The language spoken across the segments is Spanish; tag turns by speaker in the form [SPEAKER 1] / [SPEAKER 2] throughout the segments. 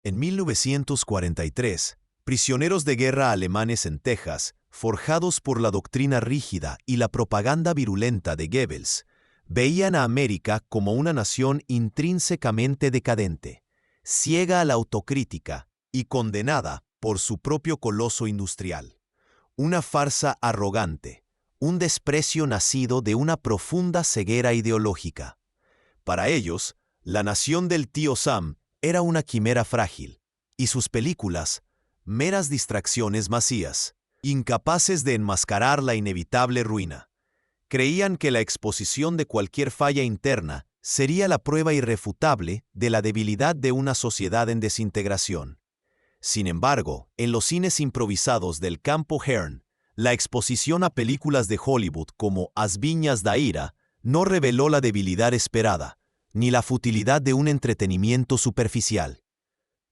[SPEAKER 1] En 1943, prisioneros de guerra alemanes en Texas, forjados por la doctrina rígida y la propaganda virulenta de Goebbels, veían a América como una nación intrínsecamente decadente, ciega a la autocrítica y condenada por su propio coloso industrial. Una farsa arrogante, un desprecio nacido de una profunda ceguera ideológica. Para ellos, la nación del tío Sam era una quimera frágil, y sus películas, meras distracciones vacías, incapaces de enmascarar la inevitable ruina. Creían que la exposición de cualquier falla interna sería la prueba irrefutable de la debilidad de una sociedad en desintegración. Sin embargo, en los cines improvisados del Campo Hearn, la exposición a películas de Hollywood como As Viñas da Ira no reveló la debilidad esperada, ni la futilidad de un entretenimiento superficial.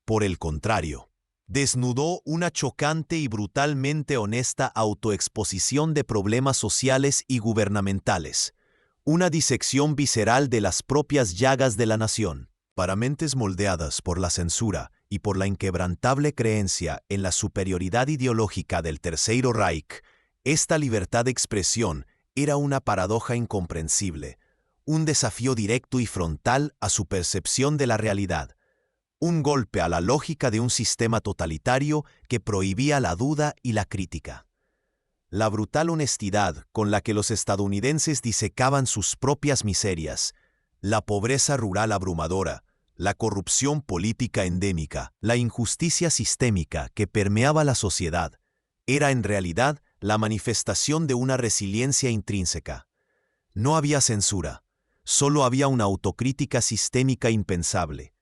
[SPEAKER 1] Por el contrario, desnudó una chocante y brutalmente honesta autoexposición de problemas sociales y gubernamentales, una disección visceral de las propias llagas de la nación. Para mentes moldeadas por la censura y por la inquebrantable creencia en la superioridad ideológica del Terceiro Reich, esta libertad de expresión era una paradoja incomprensible, un desafío directo y frontal a su percepción de la realidad, un golpe a la lógica de un sistema totalitario que prohibía la duda y la crítica. La brutal honestidad con la que los estadounidenses disecaban sus propias miserias, la pobreza rural abrumadora, la corrupción política endémica, la injusticia sistémica que permeaba la sociedad, era en realidad la manifestación de una resiliencia intrínseca. No había censura, solo había una autocrítica sistémica impensable.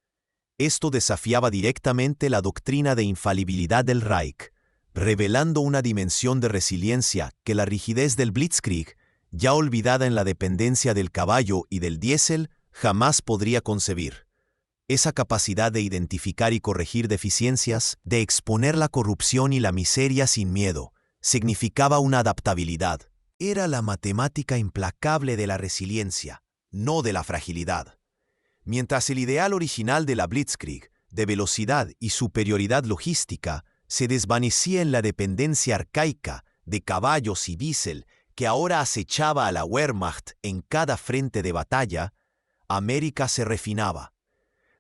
[SPEAKER 1] Esto desafiaba directamente la doctrina de infalibilidad del Reich, revelando una dimensión de resiliencia que la rigidez del Blitzkrieg, ya olvidada en la dependencia del caballo y del diésel, jamás podría concebir. Esa capacidad de identificar y corregir deficiencias, de exponer la corrupción y la miseria sin miedo, significaba una adaptabilidad. Era la matemática implacable de la resiliencia, no de la fragilidad. Mientras el ideal original de la Blitzkrieg, de velocidad y superioridad logística, se desvanecía en la dependencia arcaica de caballos y diésel que ahora acechaba a la Wehrmacht en cada frente de batalla, América se refinaba.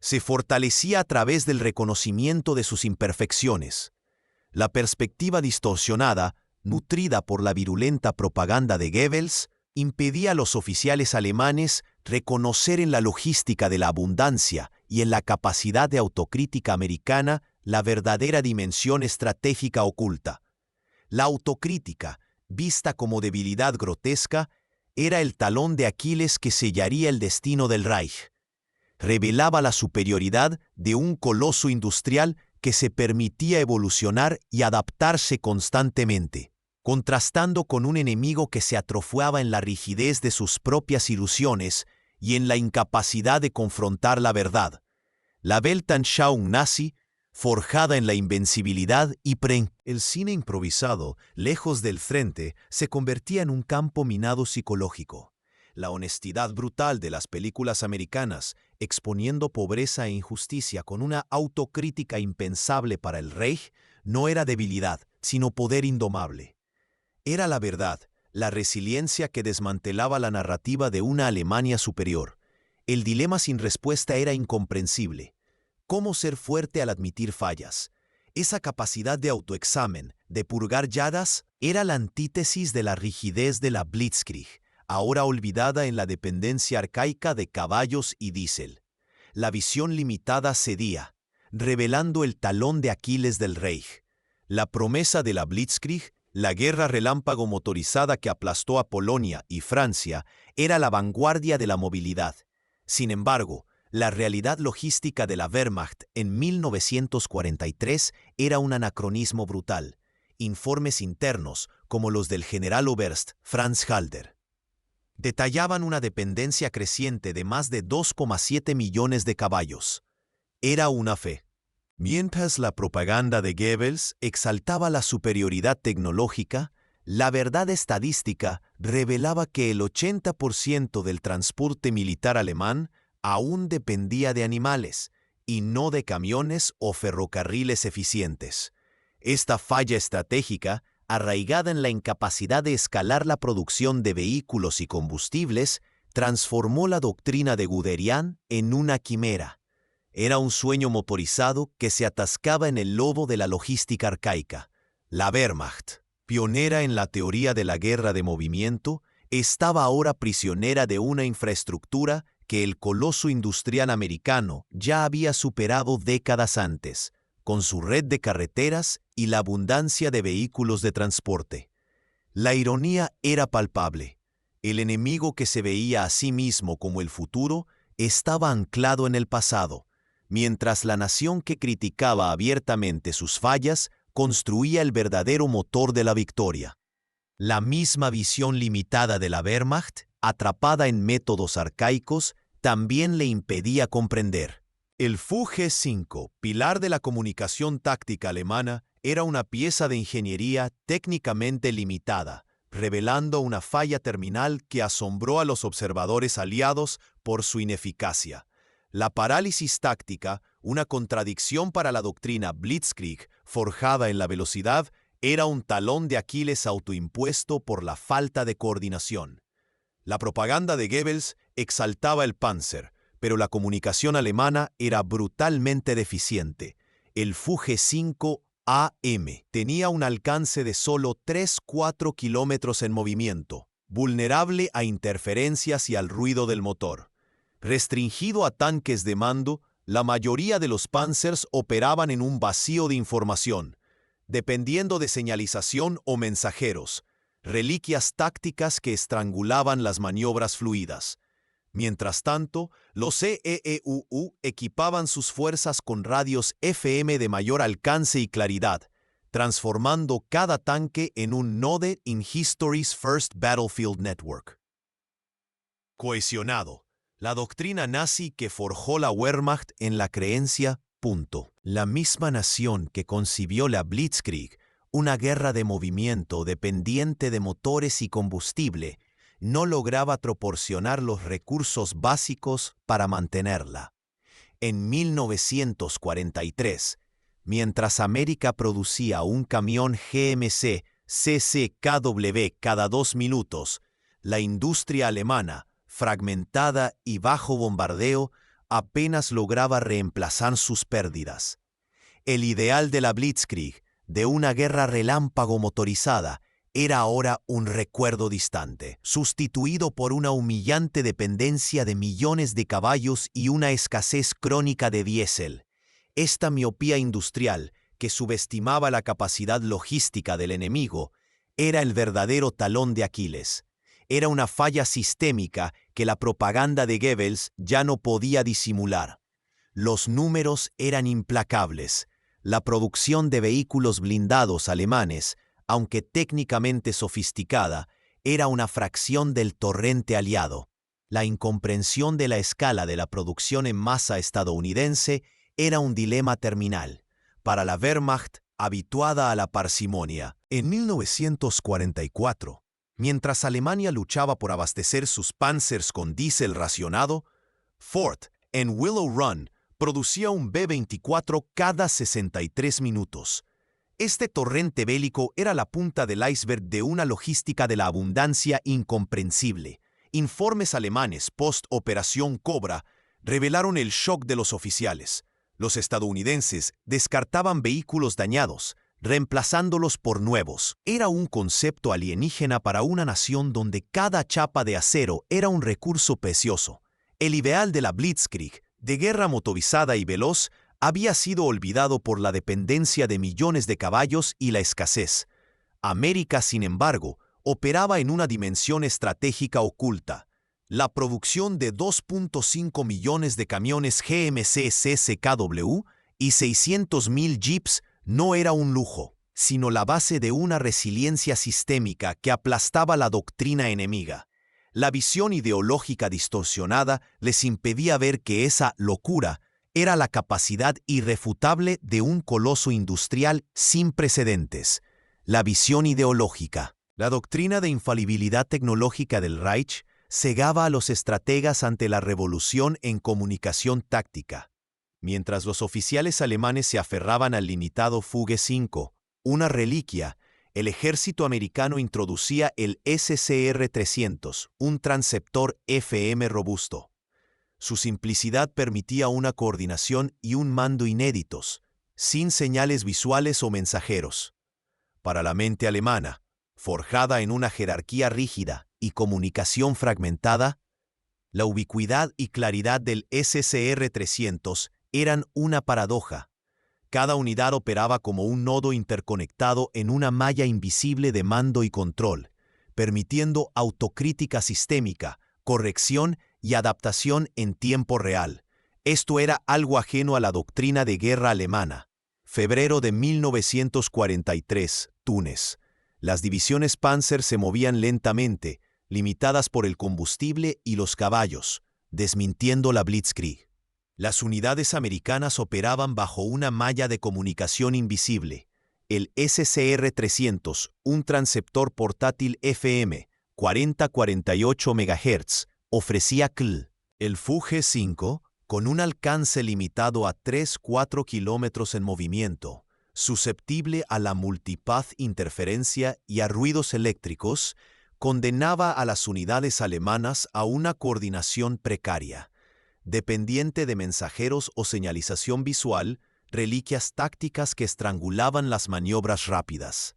[SPEAKER 1] Se fortalecía a través del reconocimiento de sus imperfecciones. La perspectiva distorsionada, nutrida por la virulenta propaganda de Goebbels, impedía a los oficiales alemanes reconocer en la logística de la abundancia y en la capacidad de autocrítica americana la verdadera dimensión estratégica oculta. La autocrítica, vista como debilidad grotesca, era el talón de Aquiles que sellaría el destino del Reich. Revelaba la superioridad de un coloso industrial que se permitía evolucionar y adaptarse constantemente, contrastando con un enemigo que se atrofiaba en la rigidez de sus propias ilusiones y en la incapacidad de confrontar la verdad. La Weltanschauung nazi, forjada en la invencibilidad y el cine improvisado, lejos del frente, se convertía en un campo minado psicológico. La honestidad brutal de las películas americanas, exponiendo pobreza e injusticia con una autocrítica impensable para el Reich, no era debilidad, sino poder indomable. Era la verdad, la resiliencia que desmantelaba la narrativa de una Alemania superior. El dilema sin respuesta era incomprensible. ¿Cómo ser fuerte al admitir fallas? Esa capacidad de autoexamen, de purgar llagas, era la antítesis de la rigidez de la Blitzkrieg, ahora olvidada en la dependencia arcaica de caballos y diésel. La visión limitada cedía, revelando el talón de Aquiles del Reich. La promesa de la Blitzkrieg, la guerra relámpago motorizada que aplastó a Polonia y Francia, era la vanguardia de la movilidad. Sin embargo, la realidad logística de la Wehrmacht en 1943 era un anacronismo brutal. Informes internos, como los del general Oberst Franz Halder, detallaban una dependencia creciente de más de 2,7 millones de caballos. Era una fe. Mientras la propaganda de Goebbels exaltaba la superioridad tecnológica, la verdad estadística revelaba que el 80% del transporte militar alemán aún dependía de animales, y no de camiones o ferrocarriles eficientes. Esta falla estratégica, arraigada en la incapacidad de escalar la producción de vehículos y combustibles, transformó la doctrina de Guderian en una quimera. Era un sueño motorizado que se atascaba en el lodo de la logística arcaica. La Wehrmacht, pionera en la teoría de la guerra de movimiento, estaba ahora prisionera de una infraestructura que el coloso industrial americano ya había superado décadas antes, con su red de carreteras y la abundancia de vehículos de transporte. La ironía era palpable. El enemigo que se veía a sí mismo como el futuro estaba anclado en el pasado, mientras la nación que criticaba abiertamente sus fallas construía el verdadero motor de la victoria. La misma visión limitada de la Wehrmacht, atrapada en métodos arcaicos, también le impedía comprender. El Fu-G5, pilar de la comunicación táctica alemana, era una pieza de ingeniería técnicamente limitada, revelando una falla terminal que asombró a los observadores aliados por su ineficacia. La parálisis táctica, una contradicción para la doctrina Blitzkrieg forjada en la velocidad, era un talón de Aquiles autoimpuesto por la falta de coordinación. La propaganda de Goebbels exaltaba el Panzer, pero la comunicación alemana era brutalmente deficiente. El Fu-G5 AM tenía un alcance de solo 3-4 kilómetros en movimiento, vulnerable a interferencias y al ruido del motor. Restringido a tanques de mando, la mayoría de los Panzers operaban en un vacío de información, dependiendo de señalización o mensajeros, reliquias tácticas que estrangulaban las maniobras fluidas. Mientras tanto, los EEUU equipaban sus fuerzas con radios FM de mayor alcance y claridad, transformando cada tanque en un node in History's First Battlefield Network. Cohesionado. La doctrina nazi que forjó la Wehrmacht en la creencia. La misma nación que concibió la Blitzkrieg, una guerra de movimiento dependiente de motores y combustible, no lograba proporcionar los recursos básicos para mantenerla. En 1943, mientras América producía un camión GMC CCKW cada 2 minutos, la industria alemana, fragmentada y bajo bombardeo, apenas lograba reemplazar sus pérdidas. El ideal de la Blitzkrieg, de una guerra relámpago motorizada, era ahora un recuerdo distante, sustituido por una humillante dependencia de millones de caballos y una escasez crónica de diésel. Esta miopía industrial, que subestimaba la capacidad logística del enemigo, era el verdadero talón de Aquiles. Era una falla sistémica que la propaganda de Goebbels ya no podía disimular. Los números eran implacables. La producción de vehículos blindados alemanes, aunque técnicamente sofisticada, era una fracción del torrente aliado. La incomprensión de la escala de la producción en masa estadounidense era un dilema terminal. Para la Wehrmacht, habituada a la parsimonia, en 1944, mientras Alemania luchaba por abastecer sus Panzers con diésel racionado, Ford, en Willow Run, producía un B-24 cada 63 minutos. Este torrente bélico era la punta del iceberg de una logística de la abundancia incomprensible. Informes alemanes post-operación Cobra revelaron el shock de los oficiales. Los estadounidenses descartaban vehículos dañados, reemplazándolos por nuevos. Era un concepto alienígena para una nación donde cada chapa de acero era un recurso precioso. El ideal de la Blitzkrieg, de guerra motorizada y veloz, había sido olvidado por la dependencia de millones de caballos y la escasez. América, sin embargo, operaba en una dimensión estratégica oculta. La producción de 2.5 millones de camiones GMC CCKW y 600.000 jeeps no era un lujo, sino la base de una resiliencia sistémica que aplastaba la doctrina enemiga. La visión ideológica distorsionada les impedía ver que esa locura era la capacidad irrefutable de un coloso industrial sin precedentes. La visión ideológica. La doctrina de infalibilidad tecnológica del Reich cegaba a los estrategas ante la revolución en comunicación táctica. Mientras los oficiales alemanes se aferraban al limitado Fuge 5, una reliquia, el ejército americano introducía el SCR-300, un transceptor FM robusto. Su simplicidad permitía una coordinación y un mando inéditos, sin señales visuales o mensajeros. Para la mente alemana, forjada en una jerarquía rígida y comunicación fragmentada, la ubicuidad y claridad del SCR-300 eran una paradoja. Cada unidad operaba como un nodo interconectado en una malla invisible de mando y control, permitiendo autocrítica sistémica, corrección y adaptación en tiempo real. Esto era algo ajeno a la doctrina de guerra alemana. Febrero de 1943, Túnez. Las divisiones Panzer se movían lentamente, limitadas por el combustible y los caballos, desmintiendo la Blitzkrieg. Las unidades americanas operaban bajo una malla de comunicación invisible. El SCR-300, un transceptor portátil FM, 40-48 MHz, ofrecía CL. El Fuge 5, con un alcance limitado a 3-4 kilómetros en movimiento, susceptible a la multipath interferencia y a ruidos eléctricos, condenaba a las unidades alemanas a una coordinación precaria, dependiente de mensajeros o señalización visual, reliquias tácticas que estrangulaban las maniobras rápidas.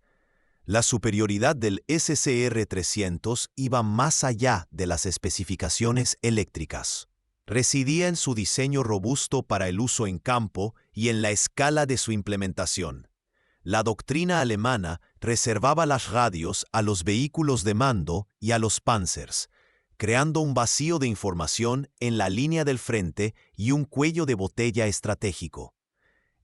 [SPEAKER 1] La superioridad del SCR-300 iba más allá de las especificaciones eléctricas. Residía en su diseño robusto para el uso en campo y en la escala de su implementación. La doctrina alemana reservaba las radios a los vehículos de mando y a los Panzers, creando un vacío de información en la línea del frente y un cuello de botella estratégico.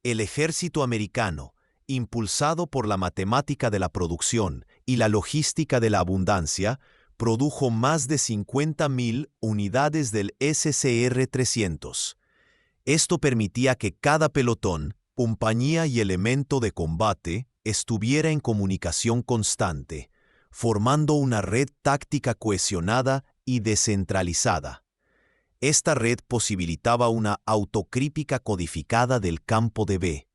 [SPEAKER 1] El ejército americano, impulsado por la matemática de la producción y la logística de la abundancia, produjo más de 50.000 unidades del SCR-300. Esto permitía que cada pelotón, compañía y elemento de combate estuviera en comunicación constante, formando una red táctica cohesionada y descentralizada. Esta red posibilitaba una autocrítica codificada del campo de B.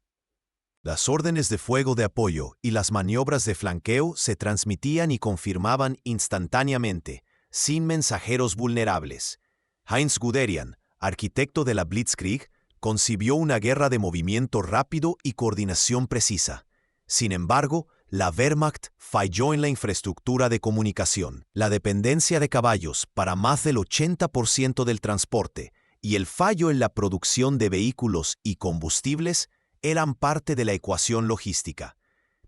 [SPEAKER 1] Las órdenes de fuego de apoyo y las maniobras de flanqueo se transmitían y confirmaban instantáneamente, sin mensajeros vulnerables. Heinz Guderian, arquitecto de la Blitzkrieg, concibió una guerra de movimiento rápido y coordinación precisa. Sin embargo, la Wehrmacht falló en la infraestructura de comunicación, la dependencia de caballos para más del 80% del transporte y el fallo en la producción de vehículos y combustibles eran parte de la ecuación logística.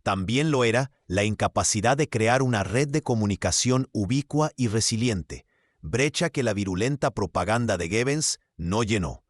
[SPEAKER 1] También lo era la incapacidad de crear una red de comunicación ubicua y resiliente, brecha que la virulenta propaganda de Goebbels no llenó.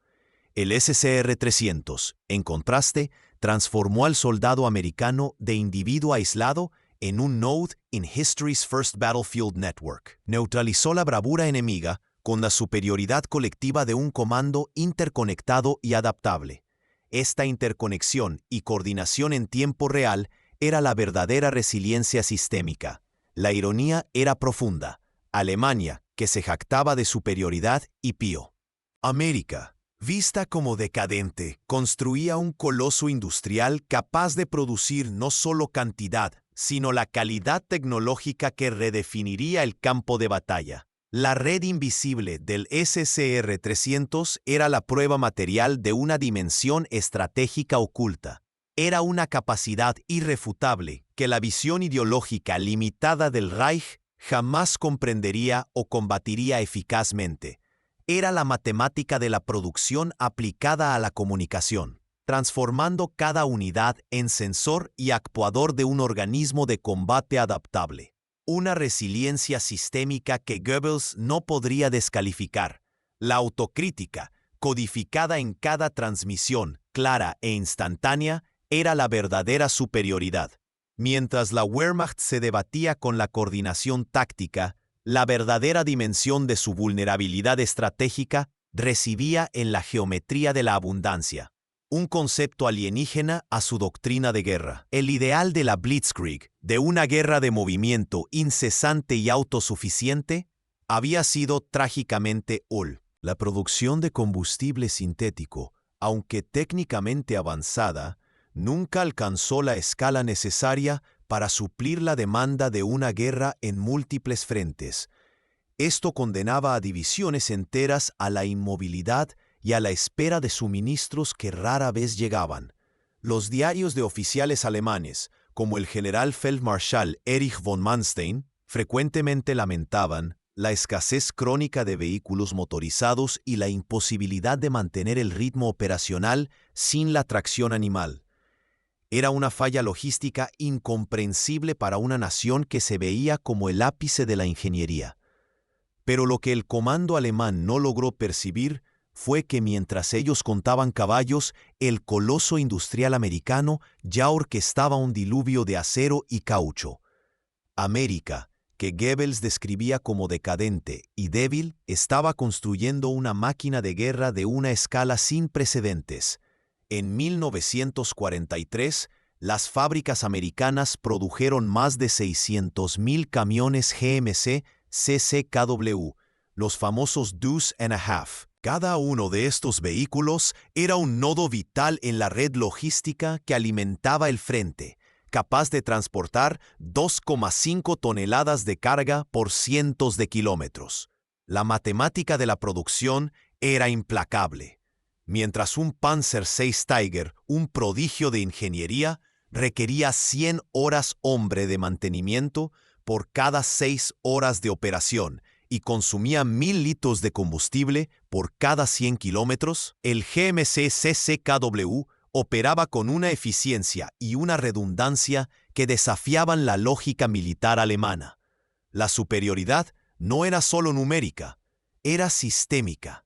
[SPEAKER 1] El SCR-300, en contraste, transformó al soldado americano de individuo aislado en un node in History's First Battlefield Network. Neutralizó la bravura enemiga con la superioridad colectiva de un comando interconectado y adaptable. Esta interconexión y coordinación en tiempo real era la verdadera resiliencia sistémica. La ironía era profunda. Alemania, que se jactaba de superioridad, y Pío. América, vista como decadente, construía un coloso industrial capaz de producir no solo cantidad, sino la calidad tecnológica que redefiniría el campo de batalla. La red invisible del SCR-300 era la prueba material de una dimensión estratégica oculta. Era una capacidad irrefutable que la visión ideológica limitada del Reich jamás comprendería o combatiría eficazmente. Era la matemática de la producción aplicada a la comunicación, transformando cada unidad en sensor y actuador de un organismo de combate adaptable. Una resiliencia sistémica que Goebbels no podría descalificar. La autocrítica, codificada en cada transmisión, clara e instantánea, era la verdadera superioridad. Mientras la Wehrmacht se debatía con la coordinación táctica, la verdadera dimensión de su vulnerabilidad estratégica residía en la geometría de la abundancia, un concepto alienígena a su doctrina de guerra. El ideal de la Blitzkrieg, de una guerra de movimiento incesante y autosuficiente, había sido trágicamente la producción de combustible sintético aunque técnicamente avanzada, nunca alcanzó la escala necesaria para suplir la demanda de una guerra en múltiples frentes. Esto condenaba a divisiones enteras a la inmovilidad y a la espera de suministros que rara vez llegaban. Los diarios de oficiales alemanes, como el general Feldmarschall Erich von Manstein, frecuentemente lamentaban la escasez crónica de vehículos motorizados y la imposibilidad de mantener el ritmo operacional sin la tracción animal. Era una falla logística incomprensible para una nación que se veía como el ápice de la ingeniería. Pero lo que el comando alemán no logró percibir fue que mientras ellos contaban caballos, el coloso industrial americano ya orquestaba un diluvio de acero y caucho. América, que Goebbels describía como decadente y débil, estaba construyendo una máquina de guerra de una escala sin precedentes. En 1943, las fábricas americanas produjeron más de 600.000 camiones GMC CCKW, los famosos Deuce and a Half. Cada uno de estos vehículos era un nodo vital en la red logística que alimentaba el frente, capaz de transportar 2,5 toneladas de carga por cientos de kilómetros. La matemática de la producción era implacable. Mientras un Panzer VI Tiger, un prodigio de ingeniería, requería 100 horas hombre de mantenimiento por cada 6 horas de operación y consumía 1.000 litros de combustible por cada 100 kilómetros, el GMC CCKW operaba con una eficiencia y una redundancia que desafiaban la lógica militar alemana. La superioridad no era solo numérica, era sistémica.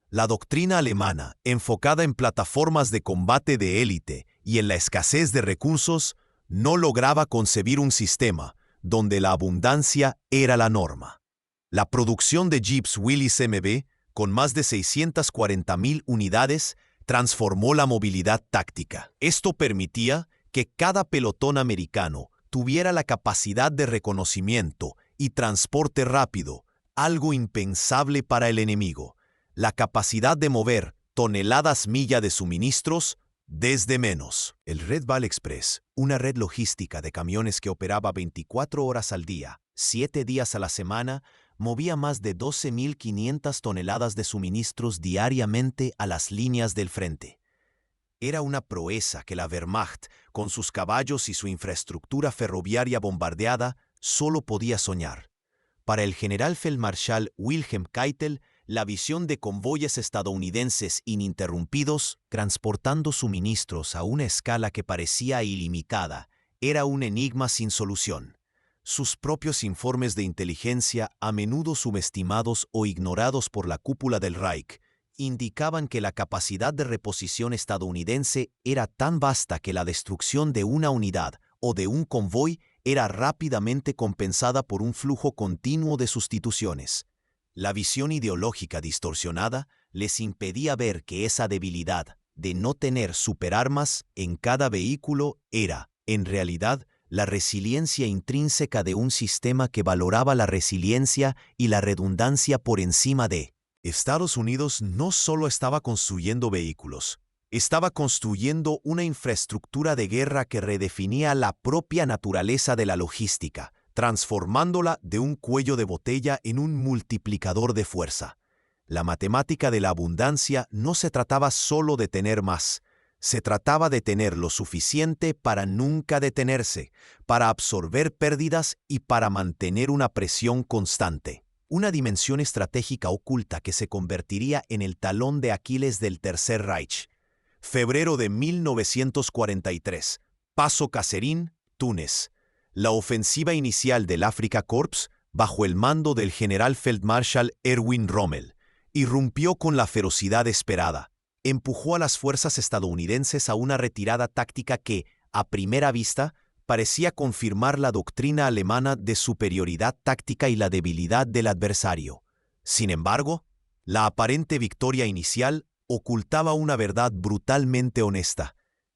[SPEAKER 1] La doctrina alemana, enfocada en plataformas de combate de élite y en la escasez de recursos, no lograba concebir un sistema donde la abundancia era la norma. La producción de Jeeps Willys MB, con más de 640.000 unidades, transformó la movilidad táctica. Esto permitía que cada pelotón americano tuviera la capacidad de reconocimiento y transporte rápido, algo impensable para el enemigo. La capacidad de mover toneladas milla de suministros desde menos. El Red Ball Express, una red logística de camiones que operaba 24 horas al día, 7 días a la semana, movía más de 12.500 toneladas de suministros diariamente a las líneas del frente. Era una proeza que la Wehrmacht, con sus caballos y su infraestructura ferroviaria bombardeada, solo podía soñar. Para el general Feldmarschall Wilhelm Keitel, la visión de convoyes estadounidenses ininterrumpidos, transportando suministros a una escala que parecía ilimitada, era un enigma sin solución. Sus propios informes de inteligencia, a menudo subestimados o ignorados por la cúpula del Reich, indicaban que la capacidad de reposición estadounidense era tan vasta que la destrucción de una unidad o de un convoy era rápidamente compensada por un flujo continuo de sustituciones. La visión ideológica distorsionada les impedía ver que esa debilidad de no tener superarmas en cada vehículo era, en realidad, la resiliencia intrínseca de un sistema que valoraba la resiliencia y la redundancia por encima de. Estados Unidos no solo estaba construyendo vehículos, estaba construyendo una infraestructura de guerra que redefinía la propia naturaleza de la logística, transformándola de un cuello de botella en un multiplicador de fuerza. La matemática de la abundancia no se trataba solo de tener más, se trataba de tener lo suficiente para nunca detenerse, para absorber pérdidas y para mantener una presión constante. Una dimensión estratégica oculta que se convertiría en el talón de Aquiles del Tercer Reich. Febrero de 1943. Paso Kasserine, Túnez. La ofensiva inicial del Afrika Korps, bajo el mando del general Feldmarschall Erwin Rommel, irrumpió con la ferocidad esperada. Empujó a las fuerzas estadounidenses a una retirada táctica que, a primera vista, parecía confirmar la doctrina alemana de superioridad táctica y la debilidad del adversario. Sin embargo, la aparente victoria inicial ocultaba una verdad brutalmente honesta.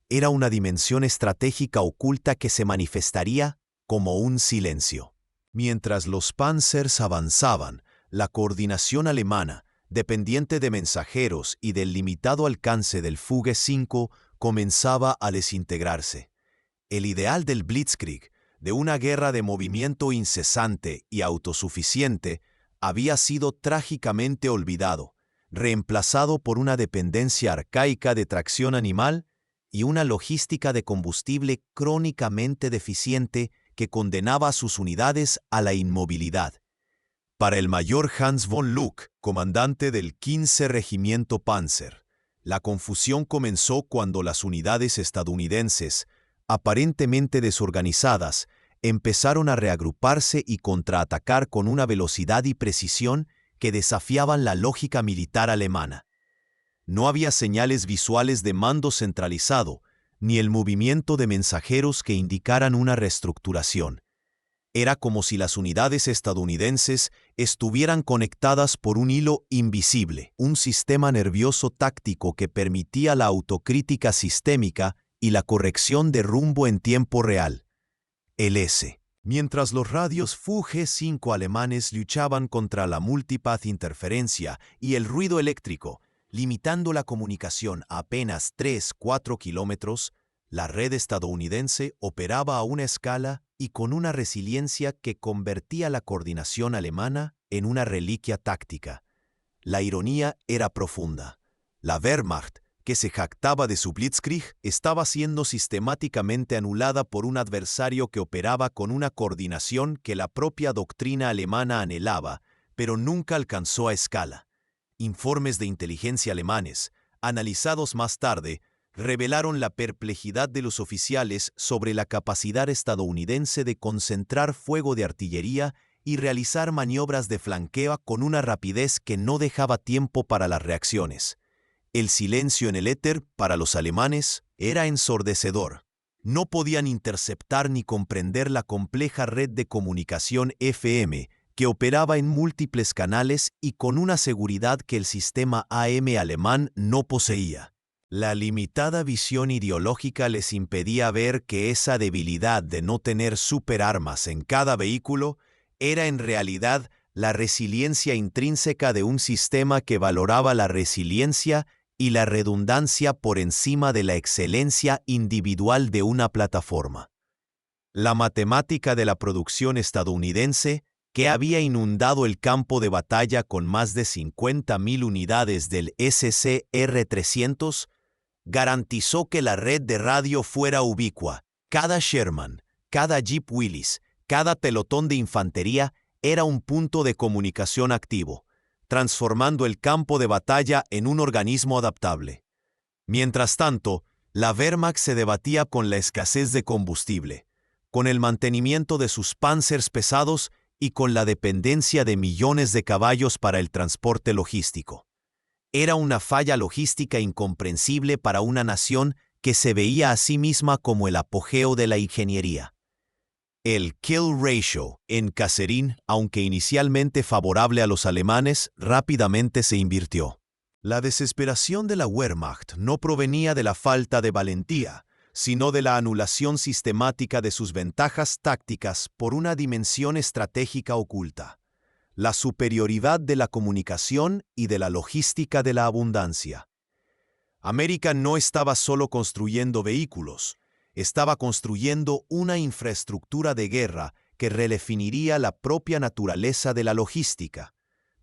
[SPEAKER 1] Era una dimensión estratégica oculta que se manifestaría como un silencio. Mientras los Panzers avanzaban, la coordinación alemana, dependiente de mensajeros y del limitado alcance del Fuge 5, comenzaba a desintegrarse. El ideal del Blitzkrieg, de una guerra de movimiento incesante y autosuficiente, había sido trágicamente olvidado, reemplazado por una dependencia arcaica de tracción animal y una logística de combustible crónicamente deficiente que condenaba a sus unidades a la inmovilidad. Para el mayor Hans von Luck, comandante del 15 Regimiento Panzer, la confusión comenzó cuando las unidades estadounidenses, aparentemente desorganizadas, empezaron a reagruparse y contraatacar con una velocidad y precisión que desafiaban la lógica militar alemana. No había señales visuales de mando centralizado, ni el movimiento de mensajeros que indicaran una reestructuración. Era como si las unidades estadounidenses estuvieran conectadas por un hilo invisible, un sistema nervioso táctico que permitía la autocrítica sistémica y la corrección de rumbo en tiempo real. El S. Mientras los radios Fuge 5 alemanes luchaban contra la multipath interferencia y el ruido eléctrico, limitando la comunicación a apenas 3-4 kilómetros, la red estadounidense operaba a una escala y con una resiliencia que convertía la coordinación alemana en una reliquia táctica. La ironía era profunda. La Wehrmacht, que se jactaba de su Blitzkrieg, estaba siendo sistemáticamente anulada por un adversario que operaba con una coordinación que la propia doctrina alemana anhelaba, pero nunca alcanzó a escala. Informes de inteligencia alemanes, analizados más tarde, revelaron la perplejidad de los oficiales sobre la capacidad estadounidense de concentrar fuego de artillería y realizar maniobras de flanqueo con una rapidez que no dejaba tiempo para las reacciones. El silencio en el éter, para los alemanes, era ensordecedor. No podían interceptar ni comprender la compleja red de comunicación FM, que operaba en múltiples canales y con una seguridad que el sistema AM alemán no poseía. La limitada visión ideológica les impedía ver que esa debilidad de no tener superarmas en cada vehículo era en realidad la resiliencia intrínseca de un sistema que valoraba la resiliencia y la redundancia por encima de la excelencia individual de una plataforma. La matemática de la producción estadounidense, que había inundado el campo de batalla con más de 50.000 unidades del SCR-300, garantizó que la red de radio fuera ubicua. Cada Sherman, cada Jeep Willys, cada pelotón de infantería era un punto de comunicación activo, transformando el campo de batalla en un organismo adaptable. Mientras tanto, la Wehrmacht se debatía con la escasez de combustible, con el mantenimiento de sus panzers pesados y con la dependencia de millones de caballos para el transporte logístico. Era una falla logística incomprensible para una nación que se veía a sí misma como el apogeo de la ingeniería. El kill ratio en Kasserine, aunque inicialmente favorable a los alemanes, rápidamente se invirtió. La desesperación de la Wehrmacht no provenía de la falta de valentía, sino de la anulación sistemática de sus ventajas tácticas por una dimensión estratégica oculta: la superioridad de la comunicación y de la logística de la abundancia. América no estaba solo construyendo vehículos, estaba construyendo una infraestructura de guerra que redefiniría la propia naturaleza de la logística,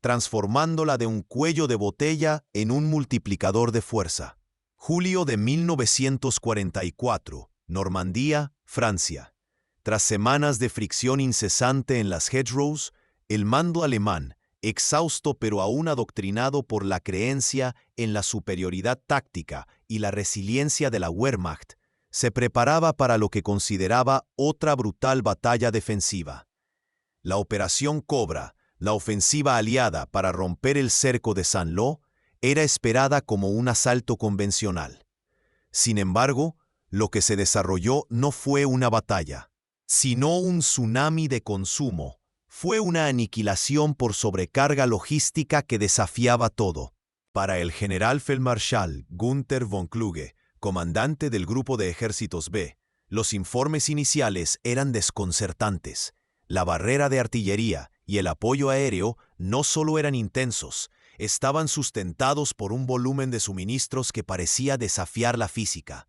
[SPEAKER 1] transformándola de un cuello de botella en un multiplicador de fuerza. Julio de 1944, Normandía, Francia. Tras semanas de fricción incesante en las hedgerows, el mando alemán, exhausto pero aún adoctrinado por la creencia en la superioridad táctica y la resiliencia de la Wehrmacht, se preparaba para lo que consideraba otra brutal batalla defensiva. La Operación Cobra, la ofensiva aliada para romper el cerco de Saint-Lô, era esperada como un asalto convencional. Sin embargo, lo que se desarrolló no fue una batalla, sino un tsunami de consumo. Fue una aniquilación por sobrecarga logística que desafiaba todo. Para el general Feldmarschall Gunther von Kluge, comandante del Grupo de Ejércitos B, los informes iniciales eran desconcertantes. La barrera de artillería y el apoyo aéreo no solo eran intensos, estaban sustentados por un volumen de suministros que parecía desafiar la física.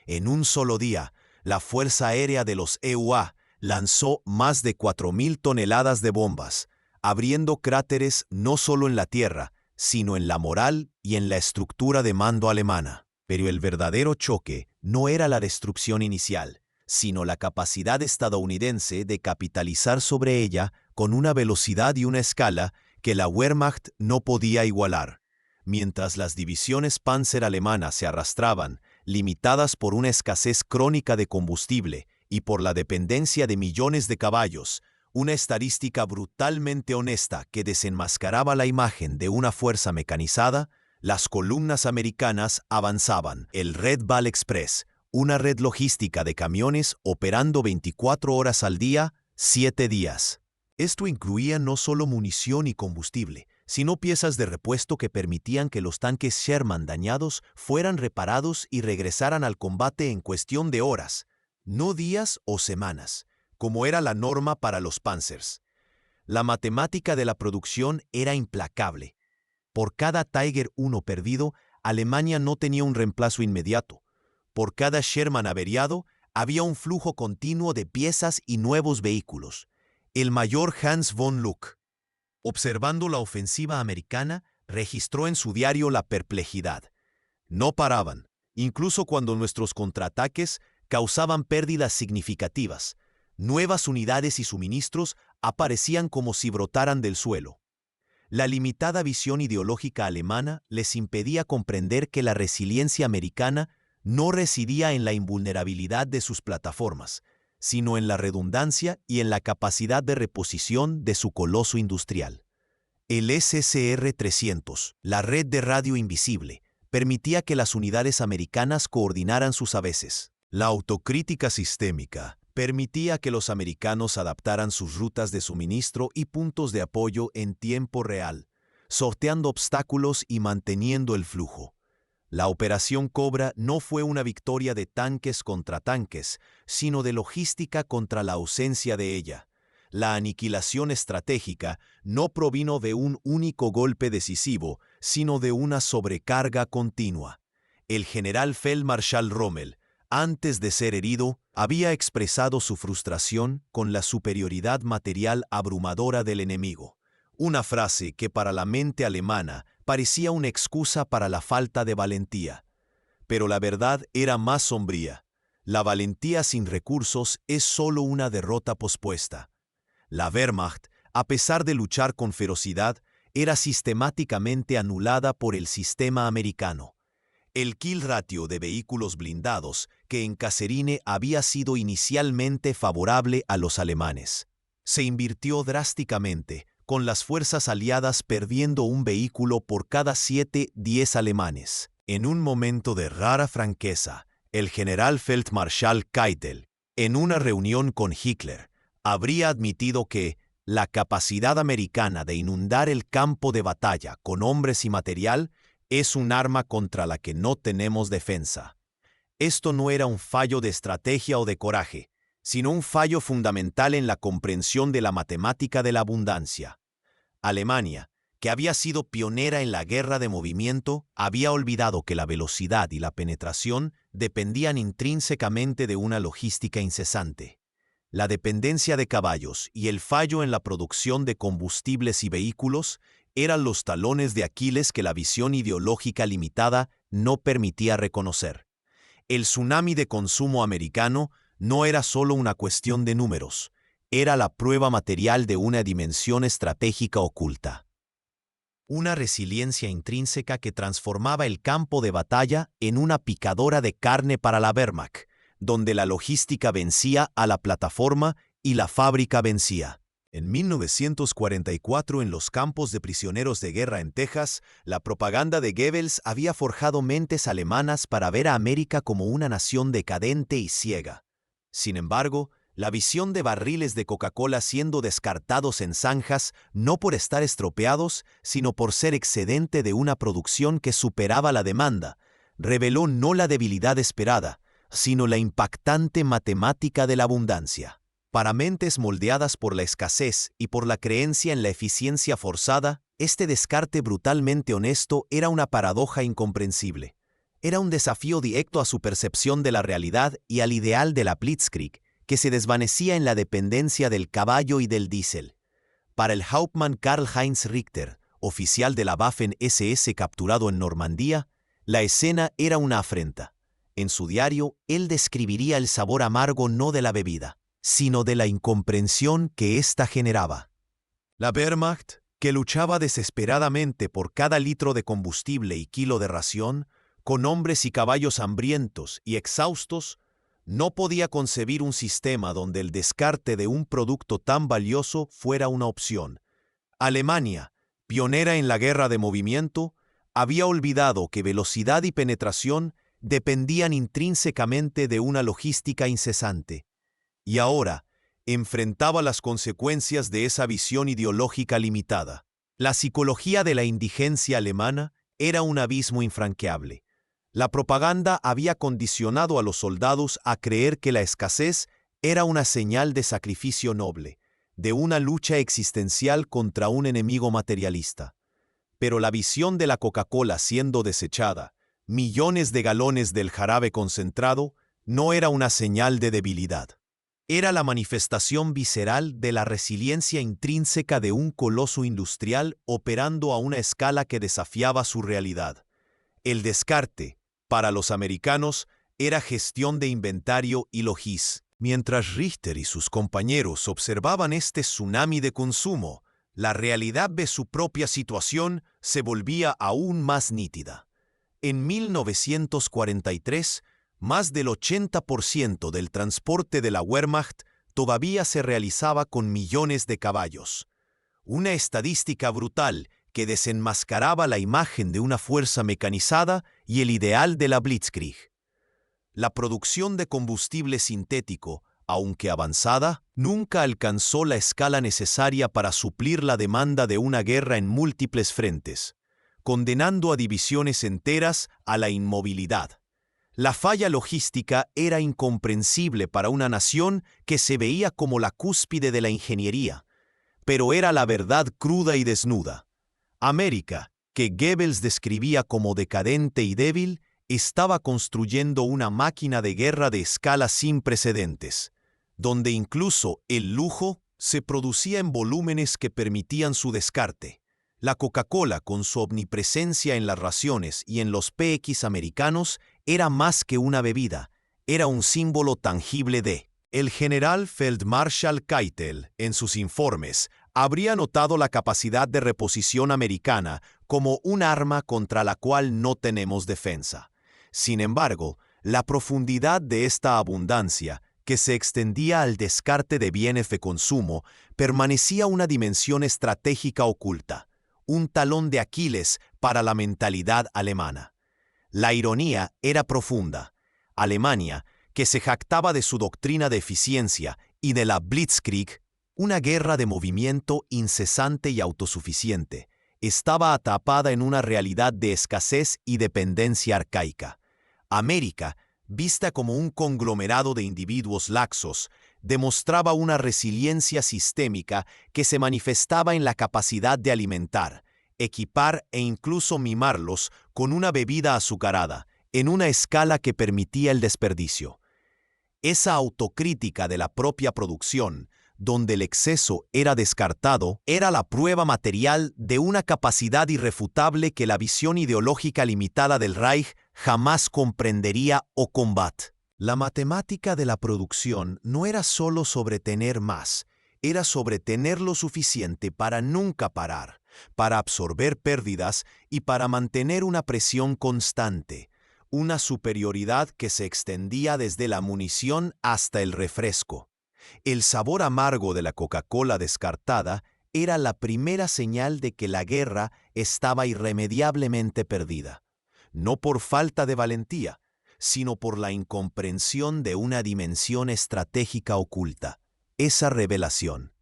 [SPEAKER 1] En un solo día, la Fuerza Aérea de los EUA lanzó más de 4.000 toneladas de bombas, abriendo cráteres no solo en la tierra, sino en la moral y en la estructura de mando alemana. Pero el verdadero choque no era la destrucción inicial, sino la capacidad estadounidense de capitalizar sobre ella con una velocidad y una escala que la Wehrmacht no podía igualar. Mientras las divisiones Panzer alemanas se arrastraban, limitadas por una escasez crónica de combustible y por la dependencia de millones de caballos, una estadística brutalmente honesta que desenmascaraba la imagen de una fuerza mecanizada, las columnas americanas avanzaban. El Red Ball Express, una red logística de camiones operando 24 horas al día, 7 días. Esto incluía no solo munición y combustible, sino piezas de repuesto que permitían que los tanques Sherman dañados fueran reparados y regresaran al combate en cuestión de horas, no días o semanas, como era la norma para los Panzers. La matemática de la producción era implacable. Por cada Tiger I perdido, Alemania no tenía un reemplazo inmediato. Por cada Sherman averiado, había un flujo continuo de piezas y nuevos vehículos. El mayor Hans von Luck, observando la ofensiva americana, registró en su diario la perplejidad. No paraban, incluso cuando nuestros contraataques causaban pérdidas significativas. Nuevas unidades y suministros aparecían como si brotaran del suelo. La limitada visión ideológica alemana les impedía comprender que la resiliencia americana no residía en la invulnerabilidad de sus plataformas, sino en la redundancia y en la capacidad de reposición de su coloso industrial. El SSR-300, la red de radio invisible, permitía que las unidades americanas coordinaran sus aveses. La autocrítica sistémica permitía que los americanos adaptaran sus rutas de suministro y puntos de apoyo en tiempo real, sorteando obstáculos y manteniendo el flujo. La Operación Cobra no fue una victoria de tanques contra tanques, sino de logística contra la ausencia de ella. La aniquilación estratégica no provino de un único golpe decisivo, sino de una sobrecarga continua. El general Feldmarschall Rommel, antes de ser herido, había expresado su frustración con la superioridad material abrumadora del enemigo. Una frase que para la mente alemana parecía una excusa para la falta de valentía. Pero la verdad era más sombría. La valentía sin recursos es solo una derrota pospuesta. La Wehrmacht, a pesar de luchar con ferocidad, era sistemáticamente anulada por el sistema americano. El kill ratio de vehículos blindados, que en Kasserine había sido inicialmente favorable a los alemanes, se invirtió drásticamente, con las fuerzas aliadas perdiendo un vehículo por cada 7-10 alemanes. En un momento de rara franqueza, el general Feldmarschall Keitel, en una reunión con Hitler, habría admitido que la capacidad americana de inundar el campo de batalla con hombres y material es un arma contra la que no tenemos defensa. Esto no era un fallo de estrategia o de coraje, sino un fallo fundamental en la comprensión de la matemática de la abundancia. Alemania, que había sido pionera en la guerra de movimiento, había olvidado que la velocidad y la penetración dependían intrínsecamente de una logística incesante. La dependencia de caballos y el fallo en la producción de combustibles y vehículos eran los talones de Aquiles que la visión ideológica limitada no permitía reconocer. El tsunami de consumo americano no era solo una cuestión de números, era la prueba material de una dimensión estratégica oculta. Una resiliencia intrínseca que transformaba el campo de batalla en una picadora de carne para la Wehrmacht, donde la logística vencía a la plataforma y la fábrica vencía. En 1944, en los campos de prisioneros de guerra en Texas, la propaganda de Goebbels había forjado mentes alemanas para ver a América como una nación decadente y ciega. Sin embargo, la visión de barriles de Coca-Cola siendo descartados en zanjas no por estar estropeados, sino por ser excedente de una producción que superaba la demanda, reveló no la debilidad esperada, sino la impactante matemática de la abundancia. Para mentes moldeadas por la escasez y por la creencia en la eficiencia forzada, Este descarte brutalmente honesto era una paradoja incomprensible. Era un desafío directo a su percepción de la realidad y al ideal de la Blitzkrieg, que se desvanecía en la dependencia del caballo y del diésel. Para el Hauptmann Karl-Heinz Richter, oficial de la Waffen-SS capturado en Normandía, la escena era una afrenta. En su diario, él describiría el sabor amargo no de la bebida, sino de la incomprensión que ésta generaba. La Wehrmacht, que luchaba desesperadamente por cada litro de combustible y kilo de ración, con hombres y caballos hambrientos y exhaustos, no podía concebir un sistema donde el descarte de un producto tan valioso fuera una opción. Alemania, pionera en la guerra de movimiento, había olvidado que velocidad y penetración dependían intrínsecamente de una logística incesante. Y ahora, enfrentaba las consecuencias de esa visión ideológica limitada. La psicología de la indigencia alemana era un abismo infranqueable. La propaganda había condicionado a los soldados a creer que la escasez era una señal de sacrificio noble, de una lucha existencial contra un enemigo materialista. Pero la visión de la Coca-Cola siendo desechada, millones de galones del jarabe concentrado, no era una señal de debilidad. Era la manifestación visceral de la resiliencia intrínseca de un coloso industrial operando a una escala que desafiaba su realidad. El descarte, para los americanos, era gestión de inventario y logis. Mientras Richter y sus compañeros observaban este tsunami de consumo, la realidad de su propia situación se volvía aún más nítida. En 1943, más del 80% del transporte de la Wehrmacht todavía se realizaba con millones de caballos. Una estadística brutal que desenmascaraba la imagen de una fuerza mecanizada y el ideal de la Blitzkrieg. La producción de combustible sintético, aunque avanzada, nunca alcanzó la escala necesaria para suplir la demanda de una guerra en múltiples frentes, condenando a divisiones enteras a la inmovilidad. La falla logística era incomprensible para una nación que se veía como la cúspide de la ingeniería, pero era la verdad cruda y desnuda. América, que Goebbels describía como decadente y débil, estaba construyendo una máquina de guerra de escala sin precedentes, donde incluso el lujo se producía en volúmenes que permitían su descarte. La Coca-Cola, con su omnipresencia en las raciones y en los PX americanos, era más que una bebida, era un símbolo tangible de. El general Feldmarschall Keitel, en sus informes, habría notado la capacidad de reposición americana como un arma contra la cual no tenemos defensa. Sin embargo, la profundidad de esta abundancia, que se extendía al descarte de bienes de consumo, permanecía una dimensión estratégica oculta, un talón de Aquiles para la mentalidad alemana. La ironía era profunda. Alemania, que se jactaba de su doctrina de eficiencia y de la Blitzkrieg, una guerra de movimiento incesante y autosuficiente, estaba atrapada en una realidad de escasez y dependencia arcaica. América, vista como un conglomerado de individuos laxos, demostraba una resiliencia sistémica que se manifestaba en la capacidad de alimentar, equipar e incluso mimarlos con una bebida azucarada, en una escala que permitía el desperdicio. Esa autocrítica de la propia producción, donde el exceso era descartado, era la prueba material de una capacidad irrefutable que la visión ideológica limitada del Reich jamás comprendería o combat. La matemática de la producción no era solo sobre tener más, era sobre tener lo suficiente para nunca parar, para absorber pérdidas y para mantener una presión constante, una superioridad que se extendía desde la munición hasta el refresco. El sabor amargo de la Coca-Cola descartada era la primera señal de que la guerra estaba irremediablemente perdida, no por falta de valentía, sino por la incomprensión de una dimensión estratégica oculta. Esa revelación,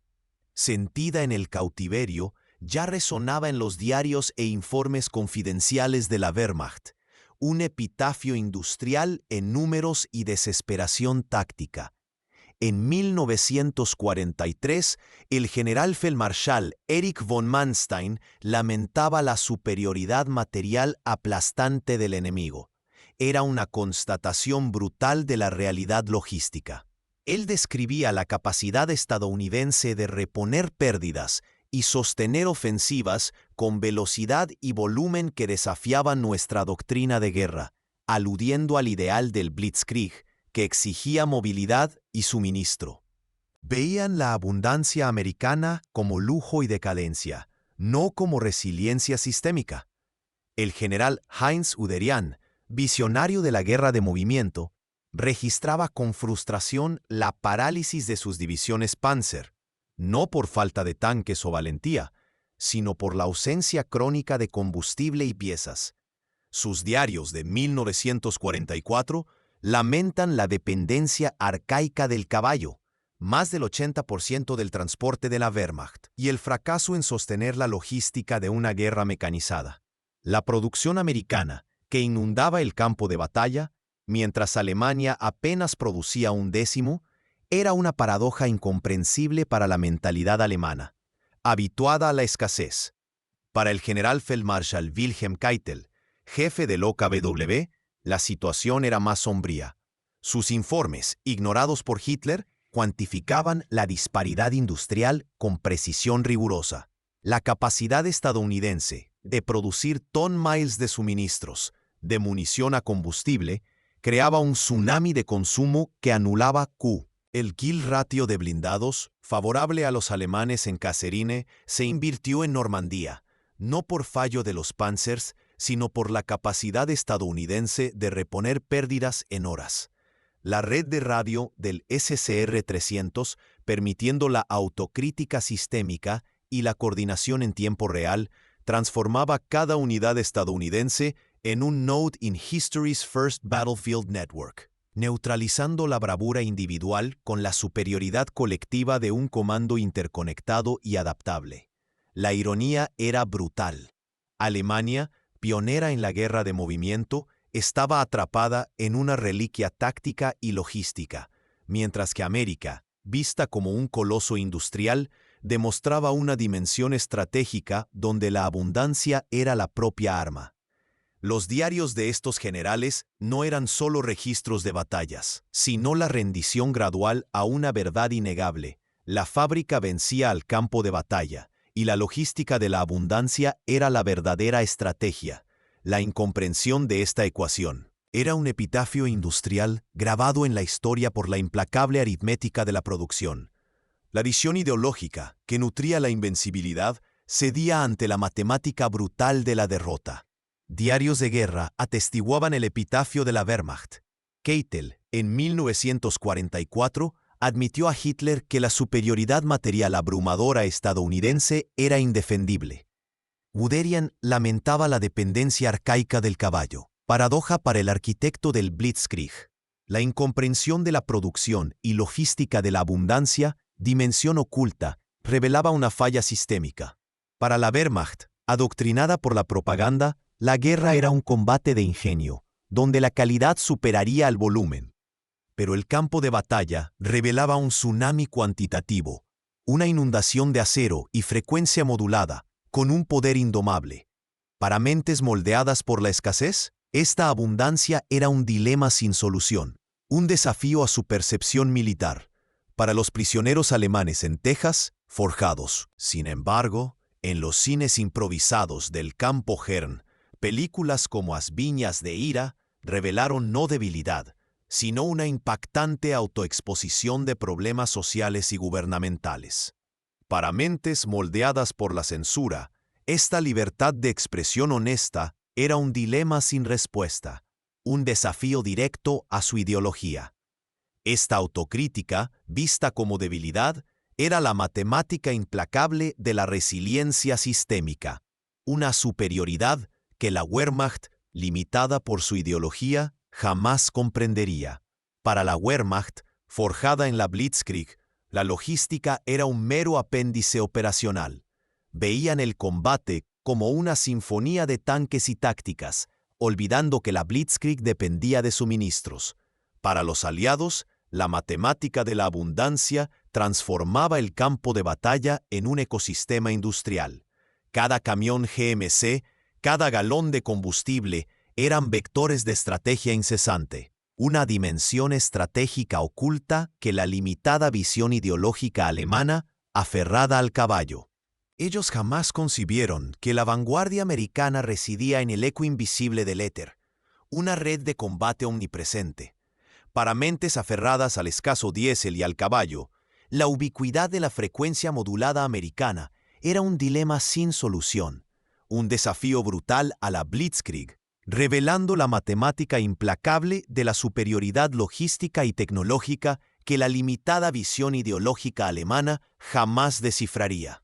[SPEAKER 1] sentida en el cautiverio, ya resonaba en los diarios e informes confidenciales de la Wehrmacht, un epitafio industrial en números y desesperación táctica. En 1943, el general Feldmarschall Erich von Manstein lamentaba la superioridad material aplastante del enemigo. Era una constatación brutal de la realidad logística. Él describía la capacidad estadounidense de reponer pérdidas y sostener ofensivas con velocidad y volumen que desafiaban nuestra doctrina de guerra, aludiendo al ideal del Blitzkrieg, que exigía movilidad y suministro. Veían la abundancia americana como lujo y decadencia, no como resiliencia sistémica. El general Heinz Guderian, visionario de la guerra de movimiento, registraba con frustración la parálisis de sus divisiones Panzer, no por falta de tanques o valentía, sino por la ausencia crónica de combustible y piezas. Sus diarios de 1944 lamentan la dependencia arcaica del caballo, más del 80% del transporte de la Wehrmacht, y el fracaso en sostener la logística de una guerra mecanizada. La producción americana, que inundaba el campo de batalla, mientras Alemania apenas producía un décimo, era una paradoja incomprensible para la mentalidad alemana, habituada a la escasez. Para el general Feldmarschall Wilhelm Keitel, jefe del OKW, la situación era más sombría. Sus informes, ignorados por Hitler, cuantificaban la disparidad industrial con precisión rigurosa. La capacidad estadounidense de producir ton-miles de suministros, de munición a combustible, creaba un tsunami de consumo que anulaba Q. El kill ratio de blindados, favorable a los alemanes en Kasserine, se invirtió en Normandía, no por fallo de los Panzers, sino por la capacidad estadounidense de reponer pérdidas en horas. La red de radio del SCR-300, permitiendo la autocrítica sistémica y la coordinación en tiempo real, transformaba cada unidad estadounidense en un node in History's First Battlefield Network, neutralizando la bravura individual con la superioridad colectiva de un comando interconectado y adaptable. La ironía era brutal. Alemania, pionera en la guerra de movimiento, estaba atrapada en una reliquia táctica y logística, mientras que América, vista como un coloso industrial, demostraba una dimensión estratégica donde la abundancia era la propia arma. Los diarios de estos generales no eran solo registros de batallas, sino la rendición gradual a una verdad innegable. La fábrica vencía al campo de batalla, y la logística de la abundancia era la verdadera estrategia. La incomprensión de esta ecuación era un epitafio industrial grabado en la historia por la implacable aritmética de la producción. La visión ideológica, que nutría la invencibilidad, cedía ante la matemática brutal de la derrota. Diarios de guerra atestiguaban el epitafio de la Wehrmacht. Keitel, en 1944, admitió a Hitler que la superioridad material abrumadora estadounidense era indefendible. Guderian lamentaba la dependencia arcaica del caballo, paradoja para el arquitecto del Blitzkrieg. La incomprensión de la producción y logística de la abundancia, dimensión oculta, revelaba una falla sistémica. Para la Wehrmacht, adoctrinada por la propaganda, la guerra era un combate de ingenio, donde la calidad superaría al volumen. Pero el campo de batalla revelaba un tsunami cuantitativo, una inundación de acero y frecuencia modulada, con un poder indomable. Para mentes moldeadas por la escasez, esta abundancia era un dilema sin solución, un desafío a su percepción militar. Para los prisioneros alemanes en Texas, forjados, sin embargo, en los cines improvisados del campo Hern, películas como As Viñas de Ira revelaron no debilidad, sino una impactante autoexposición de problemas sociales y gubernamentales. Para mentes moldeadas por la censura, esta libertad de expresión honesta era un dilema sin respuesta, un desafío directo a su ideología. Esta autocrítica, vista como debilidad, era la matemática implacable de la resiliencia sistémica, una superioridad que la Wehrmacht, limitada por su ideología, jamás comprendería. Para la Wehrmacht, forjada en la Blitzkrieg, la logística era un mero apéndice operacional. Veían el combate como una sinfonía de tanques y tácticas, olvidando que la Blitzkrieg dependía de suministros. Para los aliados, La matemática de la abundancia transformaba el campo de batalla en un ecosistema industrial. Cada camión GMC, cada galón de combustible, eran vectores de estrategia incesante, una dimensión estratégica oculta que la limitada visión ideológica alemana aferrada al caballo. Ellos jamás concibieron que la vanguardia americana residía en el eco invisible del éter, una red de combate omnipresente. Para mentes aferradas al escaso diésel y al caballo, la ubicuidad de la frecuencia modulada americana era un dilema sin solución, un desafío brutal a la Blitzkrieg, revelando la matemática implacable de la superioridad logística y tecnológica que la limitada visión ideológica alemana jamás descifraría.